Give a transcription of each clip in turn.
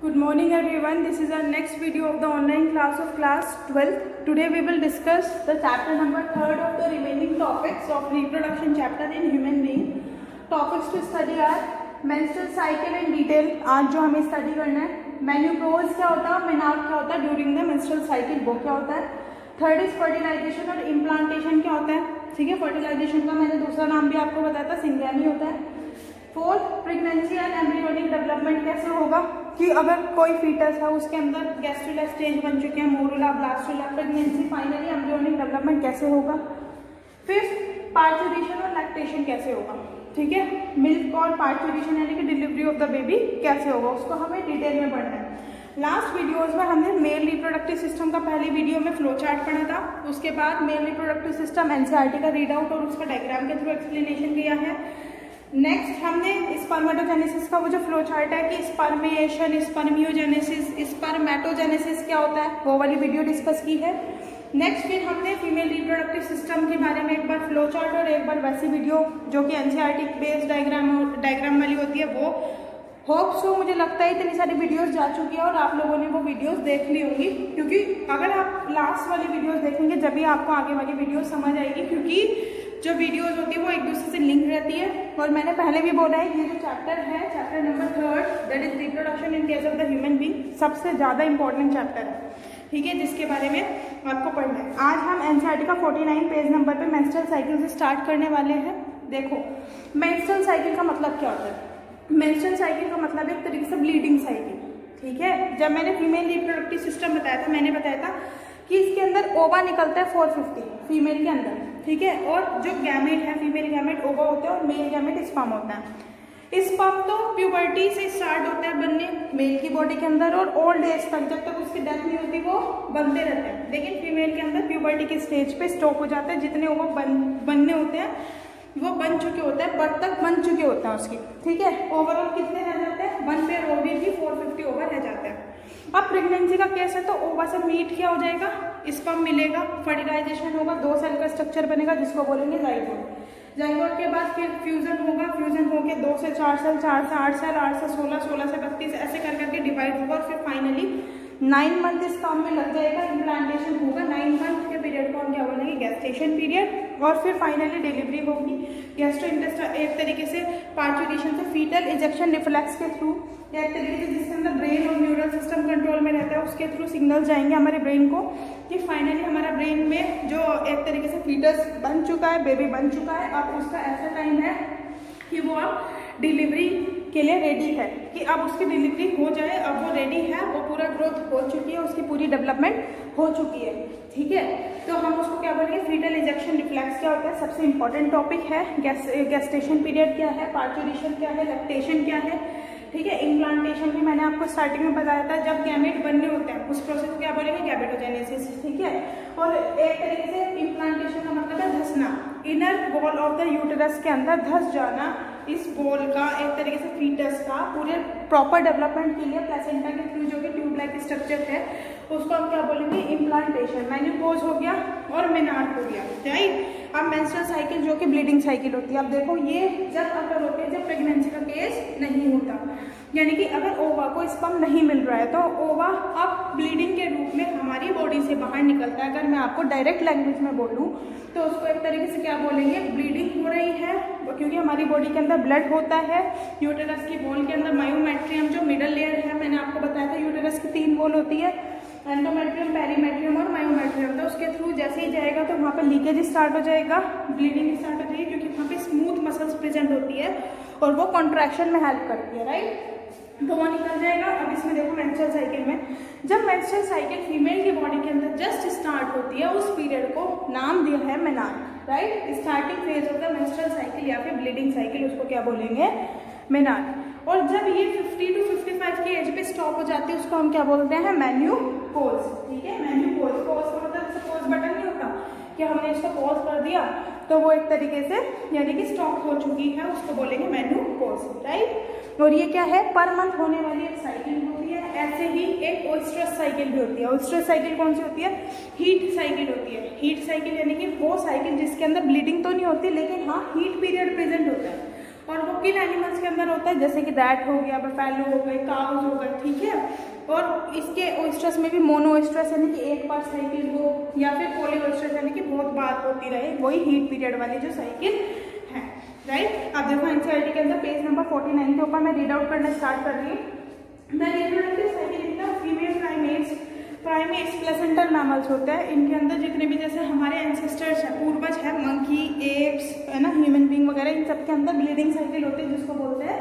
Good morning everyone. This is our next video of the online class of class 12th. Today we will discuss the chapter number 3rd of the remaining topics of reproduction chapter in human being. Topics to study are menstrual cycle in detail. आज जो हमें study करना है, menopause क्या होता है, menarche क्या होता है ड्यूरिंग द मेंस्ट्रुअल साइकिल, वो क्या होता है. थर्ड इज फर्टिलाइजेशन और इम्प्लांटेशन क्या होता है. ठीक है, फर्टिलाइजेशन का मैंने दूसरा नाम भी आपको बताया था, सिंगैमी होता है. Fourth, pregnancy and embryonic development कैसे होगा कि अगर कोई फीटस है उसके अंदर गैस्ट्रुला स्टेज बन चुके हैं, morula, blastula, pregnancy, finally embryonic development कैसे होगा. फिफ्थ, पार्चुरेशन और लैक्टेशन कैसे होगा. ठीक है, मिल्क और पार्चुरेशन यानी कि डिलीवरी ऑफ द बेबी कैसे होगा, उसको हमें डिटेल में पढ़ना है. लास्ट वीडियोस में हमने मेल रिप्रोडक्टिव सिस्टम का पहली वीडियो में फ्लो चार्ट पढ़ा था. उसके बाद मेल रिप्रोडक्टिव सिस्टम एनसीईआरटी का रीड आउट और उसका डायग्राम के थ्रू एक्सप्लेनेशन किया है. नेक्स्ट हमने स्पर्मेटोजेनेसिस का वो जो फ्लो चार्ट है कि स्पर्मेशन, स्पर्मियोजेनेसिस, स्पर्मेटोजेनेसिस क्या होता है, वो वाली वीडियो डिस्कस की है. नेक्स्ट फिर हमने फीमेल रिप्रोडक्टिव सिस्टम के बारे में एक बार फ्लो चार्ट और एक बार वैसी वीडियो जो कि एनसीईआरटी बेस्ड डायग्राम वाली होती है वो. होप सो मुझे लगता है इतनी सारी वीडियोस जा चुकी है और आप लोगों ने वो वीडियोस देख ली होंगी, क्योंकि अगर आप लास्ट वाली वीडियोस देखेंगे जब भी आपको आगे वाली वीडियोस समझ आएगी, क्योंकि जो वीडियोस होती है वो एक दूसरे से लिंक रहती है. और मैंने पहले भी बोला है ये जो चैप्टर है, chapter number 3 that is reproduction in case of the human being, सबसे ज़्यादा इंपॉर्टेंट चैप्टर है. ठीक है, जिसके बारे में आपको पढ़ना है. आज हम एनसीईआरटी का 49 पेज नंबर पे मेंस्ट्रुअल साइकिल से स्टार्ट करने वाले हैं. देखो, मेंस्ट्रुअल साइकिल का मतलब क्या होता है. मेंस्ट्रुअल साइकिल का मतलब एक तरीके से ब्लीडिंग साइकिल. ठीक है, जब मैंने फीमेल रिप्रोडक्टिव सिस्टम बताया था, मैंने बताया था कि इसके अंदर ओवा निकलता है 450 फीमेल के अंदर. ठीक है, और जो गैमेट है, फीमेल गैमेट ओवा होता है और मेल गैमेट स्पर्म होता है. स्पर्म तो प्यूबर्टी से स्टार्ट होता है बनने मेल की बॉडी के अंदर और ओल्ड एज तक, जब तक उसकी डेथ नहीं होती वो बनते रहते हैं. लेकिन फीमेल के अंदर प्यूबर्टी के स्टेज पे स्टॉप हो जाता है. जितने ओवा बनने होते हैं वो बन चुके होते हैं, बर्थ तक बन चुके होते हैं उसकी. ठीक है, ओवरऑल कितने रह जाते हैं, 1 पेयर ओवी भी 450 ओवर रह जाते हैं. अब प्रेगनेंसी का केस है तो ओवा से मीट क्या हो जाएगा, स्पर्म मिलेगा, फर्टिलाइजेशन होगा, 2 सेल का स्ट्रक्चर बनेगा जिसको बोलेंगे जाइगोट. जाइगोट के बाद फिर फ्यूजन होगा, फ्यूजन होके 2 से 4 सेल, 4 से 8 सेल, 8 से 16, 16 से 32 ऐसे कर करके डिवाइड होगा और फिर फाइनली 9 मंथ इस काम में लग जाएगा, इम्प्लांटेशन होगा. 9 मंथ के पीरियड को हम क्या बोलेंगे, गेस्टेशन पीरियड. और फिर फाइनली डिलीवरी होगी गैस्ट्रोइंटेस्टाइनल, एक तरीके से पार्चुरेशन से फीटल इजेक्शन रिफ्लेक्स के थ्रू, एक तरीके से जिसके अंदर ब्रेन और न्यूरल सिस्टम कंट्रोल में रहता है उसके थ्रू सिग्नल जाएंगे हमारे ब्रेन को कि फाइनली हमारा ब्रेन में जो एक तरीके से फीटस बन चुका है, बेबी बन चुका है, अब उसका ऐसा टाइम है कि वो अब डिलीवरी के लिए रेडी है, कि अब उसकी डिलीवरी हो जाए, अब वो रेडी है, वो पूरा ग्रोथ हो चुकी है, उसकी पूरी डेवलपमेंट हो चुकी है. ठीक है, तो हम उसको क्या बोलेंगे, फीटल इजेक्शन रिफ्लेक्स क्या होता है, सबसे इंपॉर्टेंट टॉपिक है. गेस्टेशन पीरियड क्या है, पार्चुरेशन क्या है, लैक्टेशन क्या है. ठीक है, इम्प्लांटेशन भी मैंने आपको स्टार्टिंग में बताया था, जब गैमेट बनने होते हैं उस प्रोसेस को क्या बोलेंगे, गैमेटोजेनेसिस. ठीक है, और एक तरीके से इम्प्लांटेशन का मतलब है धंसना, inner wall of the uterus के अंदर धंस जाना इस बॉल का, एक तरीके से फीटस का पूरे प्रॉपर डेवलपमेंट के लिए प्लेसेंटा के थ्रू जो कि ट्यूब लाइक स्ट्रक्चर है उसको हम क्या बोलेंगे, इम्प्लांटेशन. मेनोपॉज हो गया और मेनार्क हो गया. राइट, अब मेंस्ट्रुअल साइकिल जो कि ब्लीडिंग साइकिल होती है. अब देखो ये जब अगर होती है जब प्रेगनेंसी का केस नहीं होता, यानी कि अगर ओवा को स्पर्म नहीं मिल रहा है तो ओवा अब ब्लीडिंग के रूप में हमारी बॉडी से बाहर निकलता है. अगर मैं आपको डायरेक्ट लैंग्वेज में बोलूँ तो उसको एक तरीके से क्या बोलेंगे, ब्लीडिंग हो रही है, क्योंकि हमारी बॉडी के अंदर ब्लड होता है. यूटेरस की वॉल के अंदर मायोमेट्रियम जो मिडल लेयर है, मैंने आपको बताया था यूटेरस की 3 वॉल होती है, एंडोमेट्रियम, पेरीमेट्रियम और मायोमेट्रियम. तो उसके थ्रू जैसे ही जाएगा तो वहाँ पे लीकेज स्टार्ट हो जाएगा, ब्लीडिंग स्टार्ट हो जाएगी, क्योंकि वहाँ पे स्मूथ मसल्स प्रेजेंट होती है और वो कॉन्ट्रैक्शन में हेल्प करती है. राइट, तो वो निकल जाएगा. अब इसमें देखो मेंस्ट्रुअल साइकिल में, जब मेंस्ट्रुअल साइकिल फीमेल की बॉडी के अंदर जस्ट स्टार्ट होती है उस पीरियड को नाम दिया है menarche. Right, starting phase of the menstrual cycle या फिर ब्लीडिंग साइकिल, उसको क्या बोलेंगे, मेनार्क. और जब ये 50 to 55 की एज पे स्टॉप हो जाती है उसको हम क्या बोलते हैं, मेन्यूपॉज. ठीक है, मेन्यूपॉज. पॉज का मतलब जैसे पॉज बटन नहीं होता कि हमने इसको पॉज कर दिया तो वो एक तरीके से यानी कि स्टॉप हो चुकी है, उसको बोलेंगे मेन्यूपॉज. राइट, और ये क्या है, पर मंथ होने वाली एक साइकिल होती है. ऐसे ही एक ओएस्ट्रस साइकिल भी होती है. ओएस्ट्रस साइकिल कौन सी होती है, हीट साइकिल होती है. हीट साइकिल यानी कि वो साइकिल जिसके अंदर ब्लीडिंग तो नहीं होती लेकिन हाँ हीट पीरियड प्रेजेंट होता है. और वो किन एनिमल्स के अंदर होता है, जैसे कि रैट हो गया, बफेलो हो गए, काउज हो गए, ठीक है। और इसके ओएस्ट्रस में भी मोनोएस्ट्रस यानी कि एक बार साइकिल हो, या फिर पॉलीओएस्ट्रस यानी कि बहुत बार होती रहे, वही हीट पीरियड वाली जो साइकिल है, राइट। अब देखो एनसीईआरटी के अंदर पेज नंबर 49 के ऊपर मैं रीड आउट करना स्टार्ट कर रही हूँ। The reproductive cycle in the female primates placental mammals होते हैं। इनके अंदर जितने भी जैसे हमारे एंसेस्टर्स हैं, पूर्वज है, मंकी, एप्स है ना, ह्यूमन बीइंग वगैरह, इन सबके अंदर ब्लीडिंग साइकिल होती है, जिसको बोलते हैं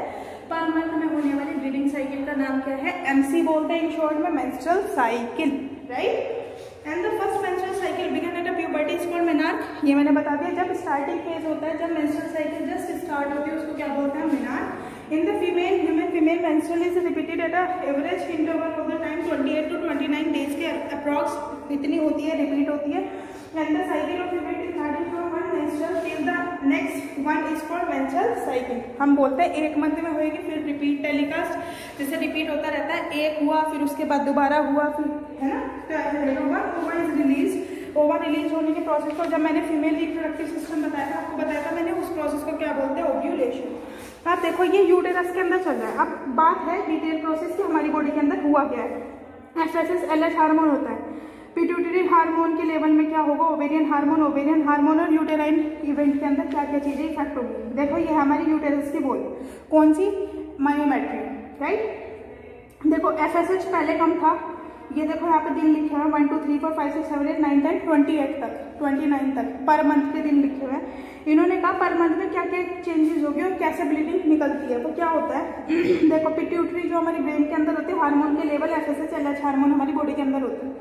पर मंथ में होने वाली ब्लीडिंग साइकिल का नाम क्या है, एमसी बोलते हैं इन शॉर्ट में, menstrual cycle, right. And the first menstrual cycle begin at puberty is called menarche. ये मैंने बता दिया, जब स्टार्टिंग फेज होता है, जब मेंस्ट्रुअल साइकिल जस्ट स्टार्ट होती है, उसको क्या बोलते हैं, menarche. In the female menstrual is repeated at a average interval of the time 28 to 29 days के अप्रॉक्स इतनी होती है, रिपीट होती है। And the cycle of event is starting from one menstrual till the next one is called menstrual cycle। हम बोलते हैं एक मंथ में होएगी, फिर रिपीट टेलीकास्ट, जैसे रिपीट होता रहता है, एक हुआ फिर उसके बाद दोबारा हुआ, फिर है ना, तो ऐसे रहेगा। ओवा इज रिलीज, ओवा रिलीज होने के प्रोसेस को, जब मैंने फीमेल रिप्रोडक्टिव सिस्टम बताया था, आपको बताया था मैंने, उस प्रोसेस को क्या बोलते हैं, ओव्यूलेशन। आप देखो ये यूटेरस के अंदर चल रहा है। अब बात है डिटेल प्रोसेस की, हमारी बॉडी के अंदर हुआ क्या है। एफएसएस एलएच हार्मोन होता है, पिट्यूटरी हार्मोन के लेवल में क्या होगा, ओवेरियन हार्मोन और यूटेराइन इवेंट के अंदर क्या क्या चीजें इफेक्ट होगी। देखो ये हमारी यूटेरस की बॉल, कौन सी, मायोमेट्री, राइट। देखो एफएसएच पहले कम था, ये देखो यहाँ पे दिन लिखे हुए हैं 1 2 3 4 5 6 7 8 9 10 28 तक, 29 तक पर मंथ के दिन लिखे हुए हैं। इन्होंने कहा पर मंथ में क्या क्या चेंजेस होगी और कैसे ब्लीडिंग निकलती है। तो क्या होता है देखो पिट्यूटरी जो हमारी ब्रेन के अंदर होती है, हार्मोन के लेवल एफएसएच एलएच हार्मोन हमारी बॉडी के अंदर होती है।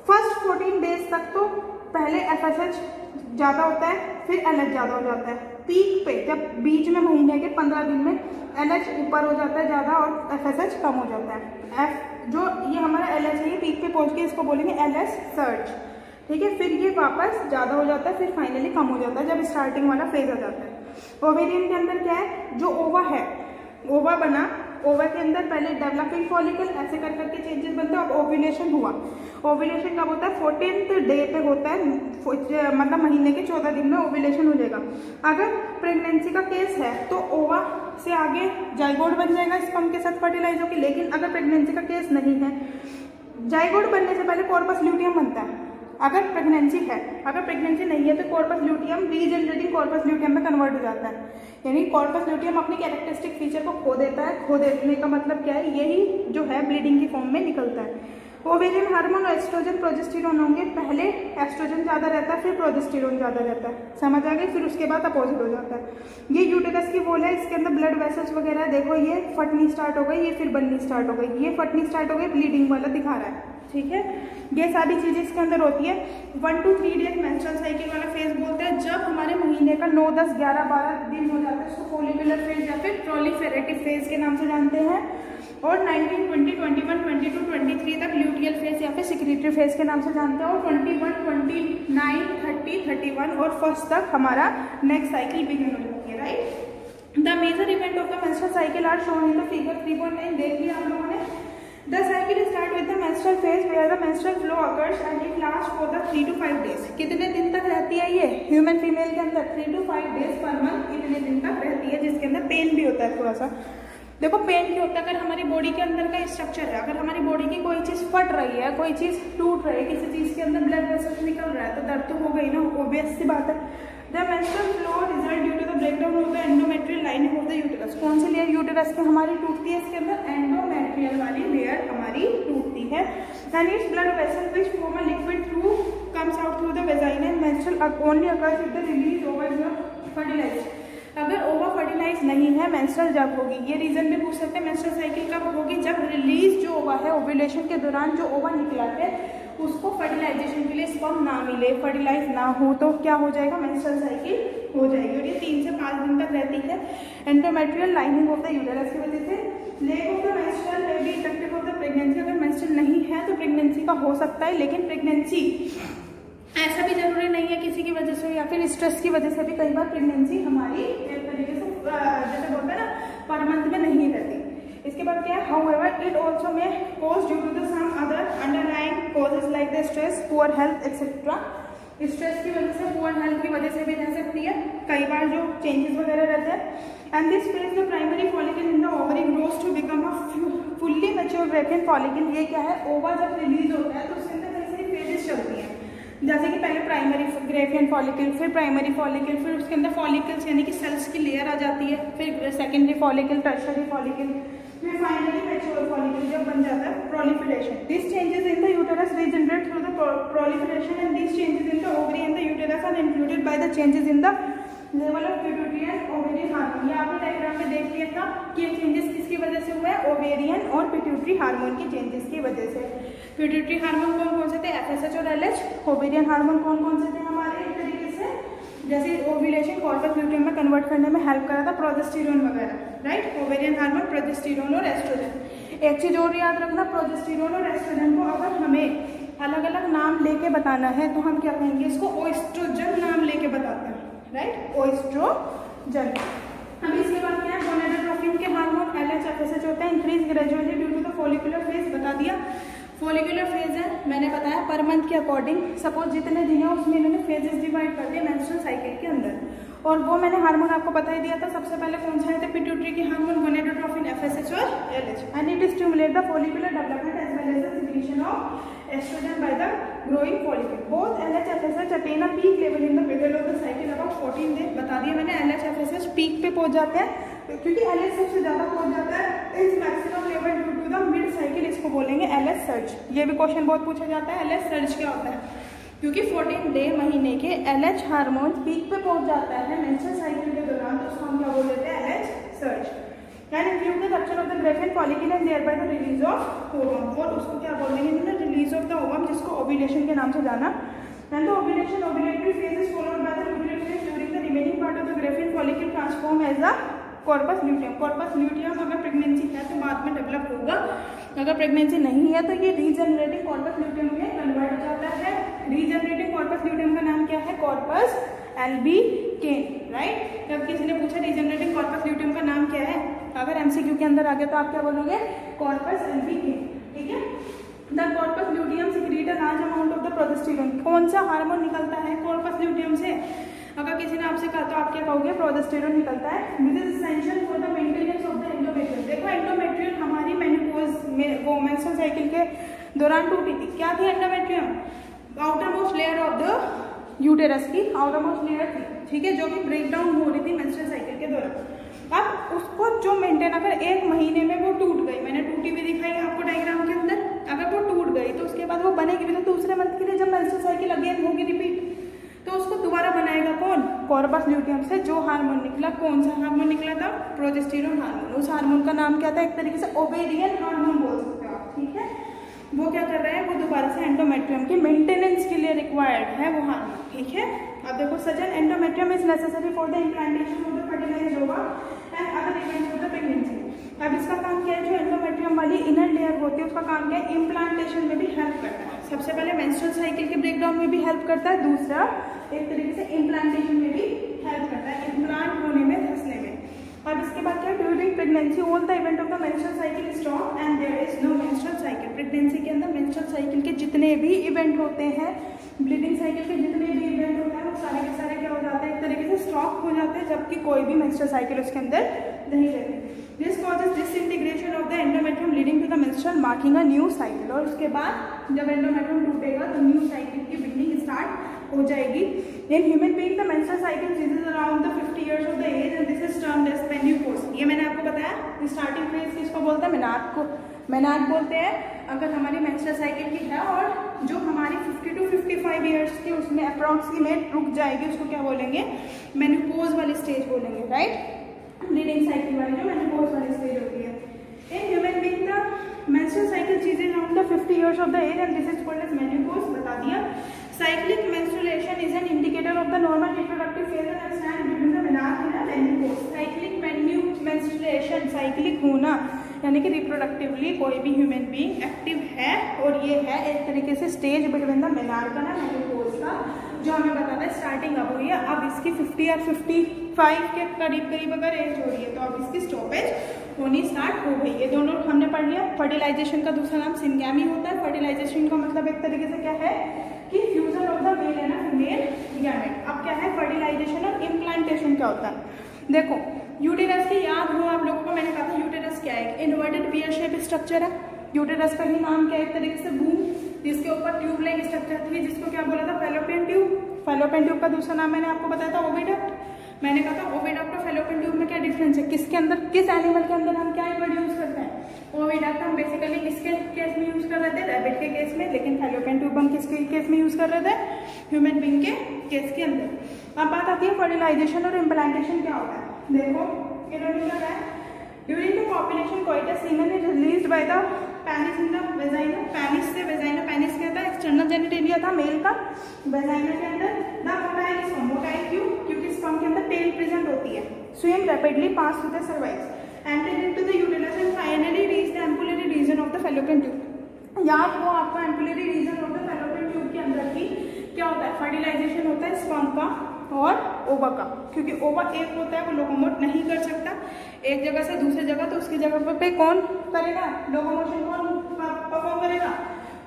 फर्स्ट 14 डेज तक तो पहले एफएसएच ज़्यादा होता है, फिर एलएच ज़्यादा हो जाता है। पीक पे जब बीच में महीने के 15 दिन में एलएच ऊपर हो जाता है ज़्यादा और एफएसएच कम हो जाता है। एफ जो ये हमारा एलएच है, ये पीक पे पहुंच के इसको बोलेंगे एलएच सर्ज, ठीक है। फिर ये वापस ज़्यादा हो जाता है, फिर फाइनली कम हो जाता है जब स्टार्टिंग वाला फेज आ जाता है। ओवेरियन के अंदर क्या है, जो ओवा है, ओवा बना, ओवा के अंदर पहले डेवलपिंग फॉलिकल ऐसे कर करके चेंजेस बनते हैं। अब ओव्यूलेशन हुआ, ओव्यूलेशन कब होता है, 14th डे पे होता है, मतलब महीने के 14 दिन में ओव्यूलेशन हो जाएगा। अगर प्रेगनेंसी का केस है तो ओवा से आगे जाइगोट बन जाएगा स्पर्म के साथ फर्टिलाइज होकर। लेकिन अगर प्रेगनेंसी का केस नहीं है, जाइगोट बनने से पहले कॉर्पस ल्यूटियम बनता है अगर प्रेगनेंसी है। अगर प्रेगनेंसी नहीं है तो corpus luteum regenerating corpus luteum में कन्वर्ट हो जाता है, यानी कॉर्पस ल्यूटियम अपनी कैरेक्टरिस्टिक फीचर को खो देता है। खो देने का मतलब क्या है, यही जो है ब्लीडिंग की फॉर्म में निकलता है। ओवेरियन हार्मोन और एस्ट्रोजन प्रोजेस्टेरोन होंगे, पहले एस्ट्रोजन ज़्यादा रहता है, फिर प्रोजेस्टेरोन ज़्यादा रहता है, समझ आ गई। फिर उसके बाद अपोजिट हो जाता है। ये यूटेरस की वॉल है, इसके अंदर ब्लड वेसल्स वगैरह, देखो ये फटनी स्टार्ट हो गई, ये फिर बननी स्टार्ट हो गई, ये फटनी स्टार्ट हो गई, ब्लीडिंग वाला दिखा रहा है, ठीक है। ये सारी चीजें इसके अंदर होती है। 1 to 3 डेज मेंस्ट्रुअल साइकिल वाला फेज बोलते हैं, जब हमारे महीने का 9 10 11 12 दिन हो जाता है, उसको फॉलिकुलर फेज या फिर प्रोलिफेरेटिव फेज के नाम से जानते हैं। और 19 20 21 22 23 तक ल्यूटियल फेज या फिर सिक्रीटरी फेज के नाम से जानते हैं। और 21 29 30 31 और फर्स्ट तक हमारा नेक्स्ट साइकिल बिगिन हो जाती है, right. The major event of the menstrual cycle are shown in the figure 3.9, देख लिया आप लोगों ने। The cycle start with the menstrual phase where the menstrual flow occurs and it lasts for the 3 to 5 days। कितने दिन तक रहती है ये ह्यूमन फीमेल के अंदर, 3 to 5 days पर मंथ इतने दिन तक रहती है, जिसके अंदर पेन भी होता है थोड़ा सा। देखो पेन क्यों होता है, अगर हमारी बॉडी के अंदर का स्ट्रक्चर है, अगर हमारी बॉडी की कोई चीज़ फट रही है, कोई चीज़ टूट रही है, किसी चीज़ के अंदर ब्लड वेसल्स निकल रहा है, तो दर्द तो हो गई ना, ऑब्वियस सी बात है। The menstrual flow result due to the breakdown of the endometrial lining of the uterus। कौन सी लेयर यूटेरस की हमारी टूटती है, इसके अंदर एंडोमेट्रियल वाली लेयर हमारी टूटती है। And its blood vessel which form a liquid through comes out through the vagina and menstrual only occurs if the release over the fertilized। अगर ओवा फर्टिलाइज नहीं है, मेंस्ट्रुअल जब होगी, ये रीजन भी पूछ सकते हैं मेंस्ट्रुअल साइकिल कब होगी, जब रिलीज जो ओवा है, ओव्यूलेशन के दौरान जो ओवा निकला है उसको फर्टिलाइजेशन के लिए स्पर्म ना मिले, फर्टिलाइज ना हो, तो क्या हो जाएगा, मेंस्ट्रुअल साइकिल हो जाएगी। और ये 3 से 5 दिन तक रहती है endometrial lining of the uterus की वजह से। Leg of the menstrual may be effective of the pregnancy. अगर मेंस्ट्रुअल नहीं है तो प्रेगनेंसी का हो सकता है, लेकिन प्रेगनेंसी ऐसा भी जरूरी नहीं है किसी की वजह से या फिर स्ट्रेस की वजह से भी कई बार प्रेगनेंसी हमारी एक तरीके से जैसे बोलते हैं ना पर मंथ में नहीं रहती। इसके बाद क्या है, however it also may cause due to the some other underlying causes like the stress, poor health etcetera. Stress की वजह से, पुअर हेल्थ की वजह से भी रह सकती है, कई बार जो चेंजेस वगैरह रहते हैं। And this phase the primary follicle in the ovary grows to become a fully mature graafian follicle. ये क्या है, ओवा जब रिलीज होता है तो उसके अंदर कई सारी फेजेस चलती हैं, जैसे कि पहले प्राइमरी ग्रेफियन फॉलिकल, फिर प्राइमरी फॉलिकल, फिर उसके अंदर फॉलिकल्स यानी कि सेल्स की लेयर आ जाती है, फिर सेकेंडरी फॉलिकल, टर्शियरी फॉलिकल, फिर फाइनली मैच्योर फॉलिकल जब बन जाता है proliferation. This changes in the uterus regenerate through the proliferation and this changes in the ovary and the uterus are included by the changes in the level of pituitary and ovarian hormone. ये आपने diagram में देख लिया था कि ये changes किसकी वजह से हुआ है, ओवेरियन और पिट्यूटरी हार्मोन की चेंजेस की वजह से। पिट्यूटरी हार्मोन कौन कौन से थे, एफएसएच और एलएच। ओवेरियन हार्मोन कौन कौन से थे हमारे, एक तरीके से जैसे ओव्यूलेशन कॉर्पस ल्यूटियम में कन्वर्ट करने में हेल्प करा था, प्रोजेस्टेरोन वगैरह, राइट। ओवेरियन हार्मोन, प्रोजेस्टेरोन और एस्ट्रोजन। एक चीज और याद रखना, प्रोजेस्टेरोन और एस्ट्रोजन को अगर हमें अलग अलग नाम लेके बताना है तो हम क्या कहेंगे, इसको ओएस्ट्रोजन नाम लेके बताते हैं, राइट, ओएस्ट्रोजन। हम इसके बाद क्या है, गोनेडोट्रोपिन के हार्मोन एलएच एफएसएच होता है, increase gradually due to the follicular phase, बता दिया। फॉलिकुलर फेज है, मैंने बताया पर मंथ के अकॉर्डिंग, सपोज जितने दिन है उसमें इन्होंने फेजेस डिवाइड कर दिए मेंस्ट्रुअल साइकिल के अंदर, और वो मैंने हार्मोन आपको बता ही दिया था। सबसे पहले कौन सा है, पिट्यूटरी के हार्मोन गोनेडोट्रोपिन, एफएसएच और LH, and it stimulate the follicular development as well as the secretion of estrogen by the growing follicle. Both LH FSH attain a peak level in the middle of the cycle about 14 days, बता दिया मैंने। LH FSH peak पे पहुंच जाते हैं क्योंकि LH सबसे ज्यादा पहुंच जाता है इस maximum level due to the mid cycle, इसको बोलेंगे एलएच सर्ज। ये भी क्वेश्चन बहुत पूछा जाता है, एलएच सर्ज क्या होता है, क्योंकि 14 डे महीने के एलएच हार्मोन पीक पे पहुंच जाता है मेंस्ट्रुअल साइकिल के दौरान, तो उसको हम क्या बोल देते हैं, LH surge. Can include the rupture of the graafian follicle and thereby the release of ovum, और उसको क्या बोलेंगे इन्होंने, रिलीज ऑफ द ओवम, जिसको ओव्यूलेशन के नाम से जाना। And the ovulation ovulatory phase is followed by the luteum phase during the remaining part of the graafian follicle transform as a corpus luteum. Corpus luteum अगर pregnancy है तो बाद में डेवलप होगा, अगर प्रेगनेंसी नहीं है तो ये रीजनरेटिंग कॉर्पस ल्यूटियम में कन्वर्ट हो जाता है। रीजनरेटिंग कॉर्पस ल्यूटियम का नाम क्या है, कॉर्पस एल्बिकेन, राइट। जब किसी ने पूछा रीजनरेटिंग कॉर्पस ल्यूटियम का नाम क्या है, अगर एमसीक्यू के अंदर आ गया तो आप क्या बोलोगे, कॉर्पस एल्बिकेन, ठीक है। The corpus luteum secrete a large amount of the progesterone. कौन सा हार्मोन निकलता है कॉर्पस ल्यूटियम से, अगर किसी ने आपसे कहा तो आप क्या कहोगे, प्रोजेस्टेरोन निकलता है। This is essential for the maintenance of the endometrium. देखो एंडोमेट्रियम हमारी मेनोपॉज में वो मेंस्ट्रुअल साइकिल के दौरान टूटी थी, क्या थी endometrium, outer most layer of the uterus की आउटर मोस्ट लेयर थी, ठीक है, जो कि ब्रेक डाउन हो रही थी मेंस्ट्रुअल साइकिल के दौरान। अब उसको जो मेंटेन, अगर एक महीने में वो टूट गई, मैंने टूटी भी दिखाई आपको डायग्राम के अंदर, अगर वो टूट गई तो उसके बाद वो बनेगी भी तो दूसरे मंथ के लिए जब मेंस्ट्रुअल साइकिल अगेन होगी रिपीट, तो उसको दोबारा बनाएगा कौन, कॉर्पस ल्यूटियम से जो हार्मोन निकला। कौन सा हार्मोन निकला था, प्रोजेस्टेरोन हार्मोन। उस हार्मोन का नाम क्या था, एक तरीके से ओवेरियन हार्मोन बोल सकते हो आप, ठीक है। वो क्या कर रहा है, वो दोबारा से एंडोमेट्रियम की मेंटेनेंस के लिए रिक्वायर्ड है वो हार्मोन, ठीक है। अब देखो Sajan, endometrium is necessary for the implantation of the fertilised ova and other events of the pregnancy. अब इसका काम क्या है, जो एंडोमेट्रियम वाली इनर लेयर होती है उसका काम क्या है, इम्प्लांटेशन में भी हेल्प करता है। सबसे पहले मेंस्ट्रुअल साइकिल के ब्रेकडाउन में भी हेल्प करता है, दूसरा एक तरीके से इम्प्लांटेशन में भी हेल्प करता है, इम्प्लांट होने में, धंसने में। अब इसके बाद क्या, during pregnancy all the event of the menstrual cycle stop and there is no menstrual cycle. Pregnancy के अंदर मेंस्ट्रुअल साइकिल के जितने भी इवेंट होते हैं, ब्लीडिंग साइकिल के जितने भी इवेंट होते हैं वो सारे के सारे क्या हो जाते हैं, एक तरीके से स्टॉप हो जाते हैं, जबकि कोई भी मेंस्ट्रुअल साइकिल उसके अंदर नहीं रहती। This causes disintegration of the endometrium leading to the menstrual marking a new cycle. और उसके बाद जब एंडोमेट्रियम टूटेगा तो न्यू साइकिल की बिगनिंग स्टार्ट हो जाएगी। In human being the menstrual cycle is around the 50 years of the age and this is termed as menopause. ये मैंने आपको बताया, स्टार्टिंग फेज किसको बोलते हैं, मेनार्क बोलते हैं। अगर हमारी मेंस्ट्रुअल साइकिल की है और जो हमारी 50 to 55 इयर्स की उसमें अप्रॉक्सीमेट रुक जाएगी, उसको क्या बोलेंगे, मेनोपॉज वाली स्टेज बोलेंगे, राइट। ब्लीडिंग साइकिल वाली जो मेनोपॉज वाली स्टेज होती है। In human being the menstrual cycle is around the 50 years of the age and this is called as menopause, बता दिया। Cyclic menstruation is an indicator of the normal reproductive phase and stand between the menarche and menopause. Cyclic menstruation, cyclic होना यानी कि reproductively कोई भी human being active है, और ये है एक तरीके से stage between the menarche and menopause का, जो हमें बताता है स्टार्टिंग अब हुई है। अब इसकी 50 या 55 के करीब अगर एज हो रही है तो अब इसकी स्टॉपेज होनी स्टार्ट हो गई। ये दोनों हमने पढ़ लिया। फर्टिलाइजेशन का दूसरा नाम सिंगैमी होता है। फर्टिलाइजेशन का मतलब एक तरीके से क्या है कि fusion of the male and female gamete. अब क्या है फर्टिलाइजेशन और इम्प्लांटेशन क्या होता है, देखो यूटेरस की याद हो आप लोगों को, मैंने कहा था यूटेरस क्या है, इन्वर्टेड पियर शेप स्ट्रक्चर है। यूटेरस का ही नाम क्या है, एक तरीके से बूम, जिसके ऊपर ट्यूब लाइक स्ट्रक्चर थी, जिसको क्या बोला था, फैलोपियन ट्यूब। फैलोपियन ट्यूब का दूसरा नाम मैंने आपको बताया था ओविडक्ट। मैंने कहा था ओविडक्ट और फैलोपियन ट्यूब में क्या डिफरेंस है, किसके अंदर, किस एनिमल के अंदर हम क्या वर्ड यूज करते हैं, ओविडक्ट हम बेसिकली किसके केस में यूज कर रहे थे, रैबिट के केस में, लेकिन फैलोपियन ट्यूब हम किसके केस में यूज कर रहे थे, ह्यूमन बीइंग के केस के अंदर। अब बात आती है फर्टिलाइजेशन और इम्प्लांटेशन क्या होता है। देखो इन्होंने क्या है, during the population coitus semen is released by the penis in the vagina. Penis से वेजाइना, पेनिस क्या था, एक्सटर्नल जेनिटेलिया था मेल का, वेजाइना के अंदर द मोटाइल स्पर्म, मोटाइल क्यों, क्योंकि स्पर्म के अंदर टेल प्रेजेंट होती है, swim rapidly pass through the cervix enter into the uterus and finally reach the ampullary region of the fallopian tube. याद हो आपको ampullary region of the fallopian tube के अंदर की क्या होता है, फर्टिलाइजेशन होता है स्पर्म का और ओवा का, क्योंकि ओवा एक होता है वो लोकोमोट नहीं कर सकता एक जगह से दूसरी जगह, तो उसकी जगह पे कौन करेगा, लोकोमोशन कौन परफॉर्म करेगा,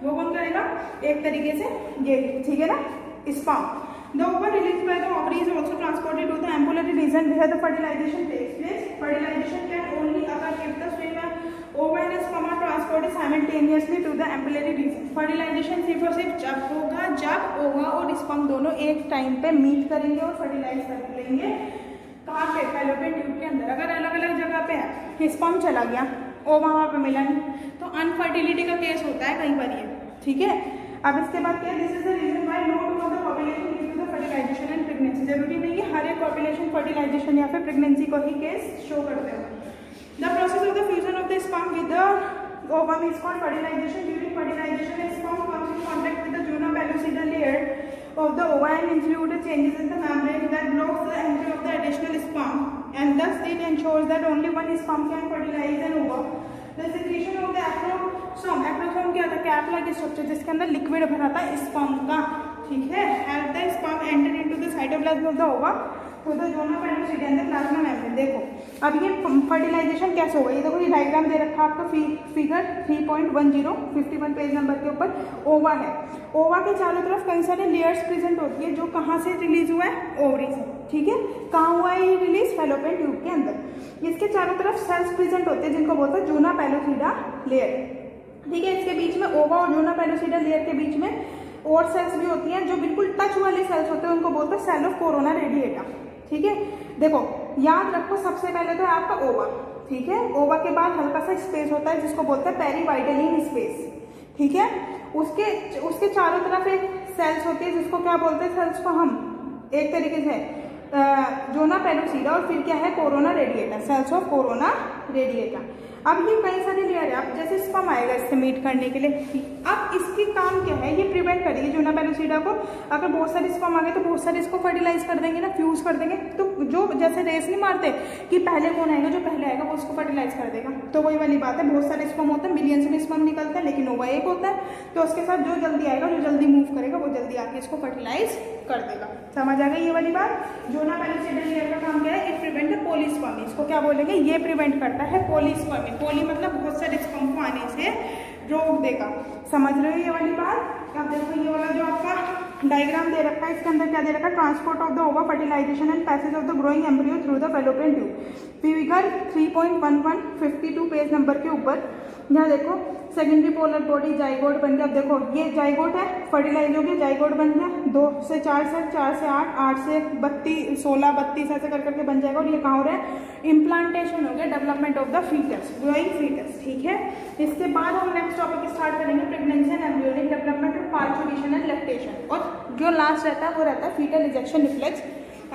वो कौन करेगा, एक तरीके से ये, ठीक है ना, sperm. The ova released by the ovary is also transported to the ampullary region where the fertilization takes place. Fertilization can only occur if the ova and sperm are transported simultaneously to the ampullary region. Fertilization सिर्फ और सिर्फ जब होगा जब ओवा और sperm दोनों एक टाइम पे मीट करेंगे और फर्टिलाइज कर लेंगे। कहाँ पे, फैलोपियन ट्यूब के अंदर। अगर अलग अलग जगह पे है, स्पर्म चला गया, ओवा वहाँ पे मिला नहीं, तो अनफर्टिलिटी का केस होता है कई बार ये, ठीक है। अब इसके बाद क्या, this is the reason why no two of the population due to the fertilization and pregnancy. जरूरी नहीं है हर एक पॉपुलेशन फर्टिलाइजेशन या फिर प्रेगनेंसी को ही केस शो करते हो। The process of the fusion of the sperm with the ovum is called fertilisation. During fertilisation sperm comes in contact with the zona pellucidal layer of the ova and include changes in the membrane that blocks the entry of the additional sperm, and thus it ensures that only one sperm can fertilize an ova. The secretion of the acrosome, acrosome क्या था, cap like structure जिसके अंदर liquid भरा था sperm का, ठीक है, help the sperm enter into the cytoplasm of the ova तो the zona pellucida and the plasma membrane. देखो अब ये फर्टिलाइजेशन कैसे होगा, ये देखो ये डायग्राम दे रखा है आपका फिगर 3.10 51 पेज नंबर के ऊपर ओवा है। ओवा के चारों तरफ कई सारे लेयर्स प्रेजेंट होती है जो कहाँ से रिलीज हुआ है, ओवरी से, ठीक है। कहाँ हुआ है ये रिलीज, फैलोपियन ट्यूब के अंदर। इसके चारों तरफ सेल्स प्रेजेंट होते हैं जिनको बोलते हैं जूना पेलुसिडा लेयर, ठीक है। इसके बीच में ओवा और जूना पेलुसिडा लेयर के बीच में और सेल्स भी होती हैं जो बिल्कुल टच वाले सेल्स होते हैं, उनको बोलते हैं सेल ऑफ कोरोना रेडिएटा, ठीक है। देखो याद रखो सबसे पहले तो है आपका ओवा, ठीक है। ओवा के बाद हल्का सा स्पेस होता है जिसको बोलते हैं पेरीवाइटलिन स्पेस, ठीक है। उसके चारों तरफ एक सेल्स होती है जिसको क्या बोलते हैं, सेल्स को हम एक तरीके से जोना पेलुसिडा और फिर क्या है, corona radiata, cells of corona radiata. अब ये कई सारे लेयर है, अब जैसे स्पर्म आएगा इससे मीट करने के लिए, अब इसकी काम क्या है, ये प्रिवेंट करेगी जोना पेलुसिडा को। अगर बहुत सारे स्पर्म आ गए तो बहुत सारे इसको फर्टिलाइज कर देंगे ना, फ्यूज कर देंगे, तो जो जैसे रेस नहीं मारते कि पहले कौन आएगा, जो पहले आएगा वो उसको फर्टिलाइज कर देगा, तो वही वाली बात है। बहुत सारे स्पर्म होते हैं, मिलियंस में स्पर्म निकलते हैं, लेकिन ओवा एक होता है, तो उसके साथ जो जल्दी आएगा, जो जल्दी मूव करेगा, वो जल्दी आके इसको फर्टिलाइज कर देगा। समझ आ गई ये वाली बात। जोना पेलुसिडा लेयर का काम क्या है, इट प्रिवेंट द पॉलीस्पर्मी, इसको क्या बोलेंगे, ये प्रिवेंट करता है पॉलीस्पर्मी। पॉली मतलब बहुत सारे स्पर्म को आने से रोक देगा। समझ रहे हो ये वाली बात। अब देखो ये वाला जो आपका डायग्राम दे रखा है, इसके अंदर क्या दे रखा है, transport of the ova, fertilization and passage of the growing embryo through the fallopian tube. Figure 3.11 52 page number के ऊपर यहाँ देखो सेकेंडरी पोलर बॉडी जाइगोट बन गया। अब देखो ये जाइगोट है, फर्टिलाइज हो गया, जाइगोट बन गया, 2 से 4 सेल, 4 से 8, 8 से 32, 16, 32 ऐसे कर करके बन जाएगा। और ये कहाँ हो रहा है, इम्प्लांटेशन हो गया, development of the fetus, growing fetus, ठीक है। इसके बाद हम नेक्स्ट टॉपिक स्टार्ट करेंगे, pregnancy and embryonic development of parturition and lactation, और जो लास्ट रहता है वो रहता है फीटल इजेक्शन रिफ्लेक्स।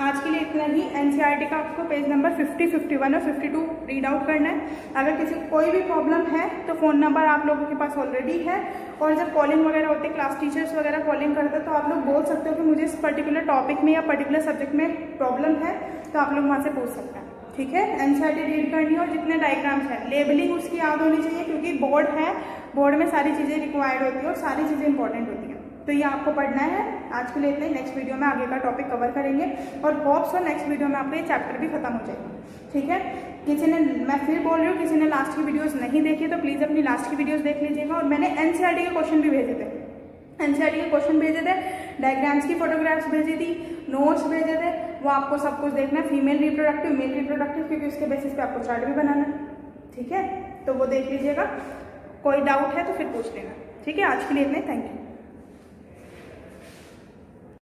आज के लिए इतना ही। एनसीईआरटी का आपको पेज नंबर 50, 51 और 52 रीड आउट करना है। अगर किसी को कोई भी प्रॉब्लम है तो फ़ोन नंबर आप लोगों के पास ऑलरेडी है, और जब कॉलिंग वगैरह होती है, क्लास टीचर्स वगैरह कॉलिंग करते हैं, तो आप लोग बोल सकते हो कि मुझे इस पर्टिकुलर टॉपिक में या पर्टिकुलर सब्जेक्ट में प्रॉब्लम है, तो आप लोग वहाँ से पूछ सकते हैं, ठीक है। एनसीईआरटी रीड करनी है, और जितने डायग्राम्स हैं, लेबलिंग उसकी याद होनी चाहिए, क्योंकि बोर्ड है, बोर्ड में सारी चीज़ें रिक्वायर्ड होती है और सारी चीज़ें इंपॉर्टेंट होती हैं, तो ये आपको पढ़ना है। आज के लिए इतना ही, नेक्स्ट वीडियो में आगे का टॉपिक कवर करेंगे, और होप्स और नेक्स्ट वीडियो में आपको ये चैप्टर भी खत्म हो जाएगा, ठीक है। किसी ने, मैं फिर बोल रही हूँ, किसी ने लास्ट की वीडियोस नहीं देखी तो प्लीज़ अपनी लास्ट की वीडियोस देख लीजिएगा। और मैंने एनसीईआरटी के क्वेश्चन भी भेजे थे, एनसीईआरटी के क्वेश्चन भेजे थे, डायग्राम्स की फोटोग्राफ्स भेजी थी, नोट्स भेजे थे, वो आपको सब कुछ देखना है, फीमेल रिप्रोडक्टिव, मेल रिप्रोडक्टिव, क्योंकि उसके बेसिस पे आपको चार्ट भी बनाना है, ठीक है। तो वो देख लीजिएगा, कोई डाउट है तो फिर पूछ लेना, ठीक है। आज के लिए इतना ही, थैंक यू।